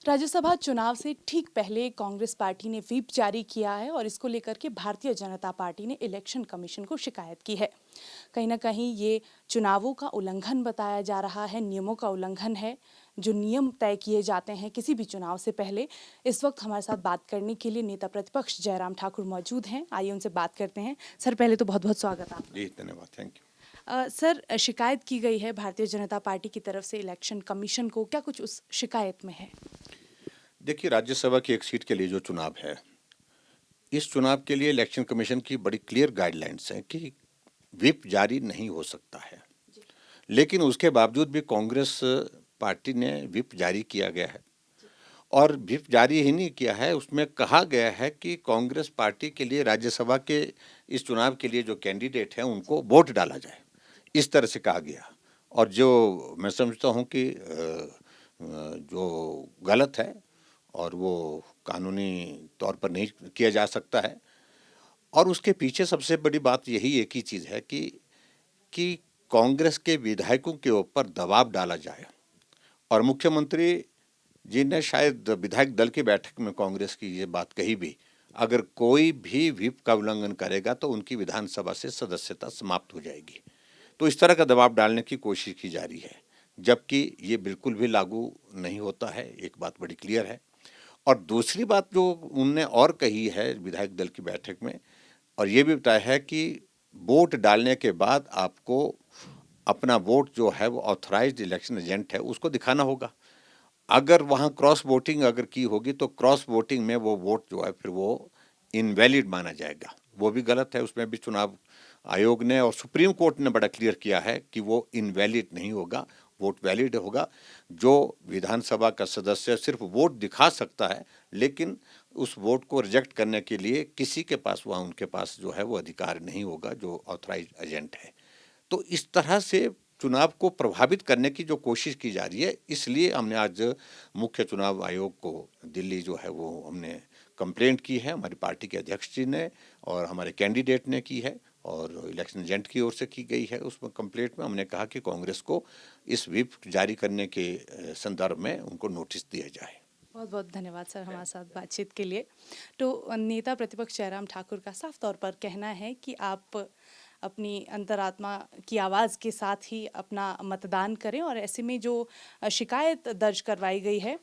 राज्यसभा चुनाव से ठीक पहले कांग्रेस पार्टी ने व्हिप जारी किया है और इसको लेकर के भारतीय जनता पार्टी ने इलेक्शन कमीशन को शिकायत की है। कहीं ना कहीं ये चुनावों का उल्लंघन बताया जा रहा है, नियमों का उल्लंघन है। जो नियम तय किए जाते हैं किसी भी चुनाव से पहले। इस वक्त हमारे साथ बात करने के लिए नेता प्रतिपक्ष जयराम ठाकुर मौजूद हैं। आइए उनसे बात करते हैं। सर, पहले तो बहुत बहुत स्वागत आपका। जी धन्यवाद, थैंक यू। सर, शिकायत की गई है भारतीय जनता पार्टी की तरफ से इलेक्शन कमीशन को, क्या कुछ उस शिकायत में है? देखिए, राज्यसभा की एक सीट के लिए जो चुनाव है, इस चुनाव के लिए इलेक्शन कमीशन की बड़ी क्लियर गाइडलाइंस हैं कि व्हिप जारी नहीं हो सकता है। लेकिन उसके बावजूद भी कांग्रेस पार्टी ने व्हिप जारी किया गया है। और व्हिप जारी ही नहीं किया है, उसमें कहा गया है कि कांग्रेस पार्टी के लिए राज्यसभा के इस चुनाव के लिए जो कैंडिडेट हैं उनको वोट डाला जाए, इस तरह से कहा गया। और जो मैं समझता हूँ कि जो गलत है और वो कानूनी तौर पर नहीं किया जा सकता है। और उसके पीछे सबसे बड़ी बात यही एक ही चीज़ है कि कांग्रेस के विधायकों के ऊपर दबाव डाला जाए। और मुख्यमंत्री जी ने शायद विधायक दल की बैठक में कांग्रेस की ये बात कही भी, अगर कोई भी व्हिप का उल्लंघन करेगा तो उनकी विधानसभा से सदस्यता समाप्त हो जाएगी। तो इस तरह का दबाव डालने की कोशिश की जा रही है, जबकि ये बिल्कुल भी लागू नहीं होता है। एक बात बड़ी क्लियर है। और दूसरी बात जो उनने और कही है विधायक दल की बैठक में, और ये भी बताया है कि वोट डालने के बाद आपको अपना वोट जो है वो ऑथराइज्ड इलेक्शन एजेंट है उसको दिखाना होगा। अगर वहाँ क्रॉस वोटिंग अगर की होगी तो क्रॉस वोटिंग में वो वोट जो है फिर वो इनवैलिड माना जाएगा। वो भी गलत है। उसमें भी चुनाव आयोग ने और सुप्रीम कोर्ट ने बड़ा क्लियर किया है कि वो इनवैलिड नहीं होगा, वोट वैलिड होगा। जो विधानसभा का सदस्य सिर्फ वोट दिखा सकता है, लेकिन उस वोट को रिजेक्ट करने के लिए किसी के पास वहाँ उनके पास जो है वो अधिकार नहीं होगा जो ऑथराइज्ड एजेंट है। तो इस तरह से चुनाव को प्रभावित करने की जो कोशिश की जा रही है, इसलिए हमने आज मुख्य चुनाव आयोग को दिल्ली जो है वो हमने कंप्लेंट की है। हमारी पार्टी के अध्यक्ष जी ने और हमारे कैंडिडेट ने की है और इलेक्शन एजेंट की ओर से की गई है। उसमें कंप्लेंट में हमने कहा कि कांग्रेस को इस व्हिप जारी करने के संदर्भ में उनको नोटिस दिया जाए। बहुत बहुत धन्यवाद सर हमारे साथ बातचीत के लिए। तो नेता प्रतिपक्ष जयराम ठाकुर का साफ तौर पर कहना है कि आप अपनी अंतरात्मा की आवाज़ के साथ ही अपना मतदान करें और ऐसे में जो शिकायत दर्ज करवाई गई है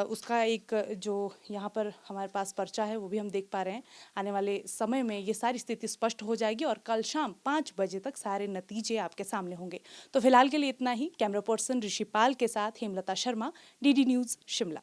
उसका एक जो यहाँ पर हमारे पास पर्चा है वो भी हम देख पा रहे हैं। आने वाले समय में ये सारी स्थिति स्पष्ट हो जाएगी और कल शाम 5 बजे तक सारे नतीजे आपके सामने होंगे। तो फिलहाल के लिए इतना ही। कैमरा पर्सन ऋषिपाल के साथ हेमलता शर्मा, डीडी न्यूज़ शिमला।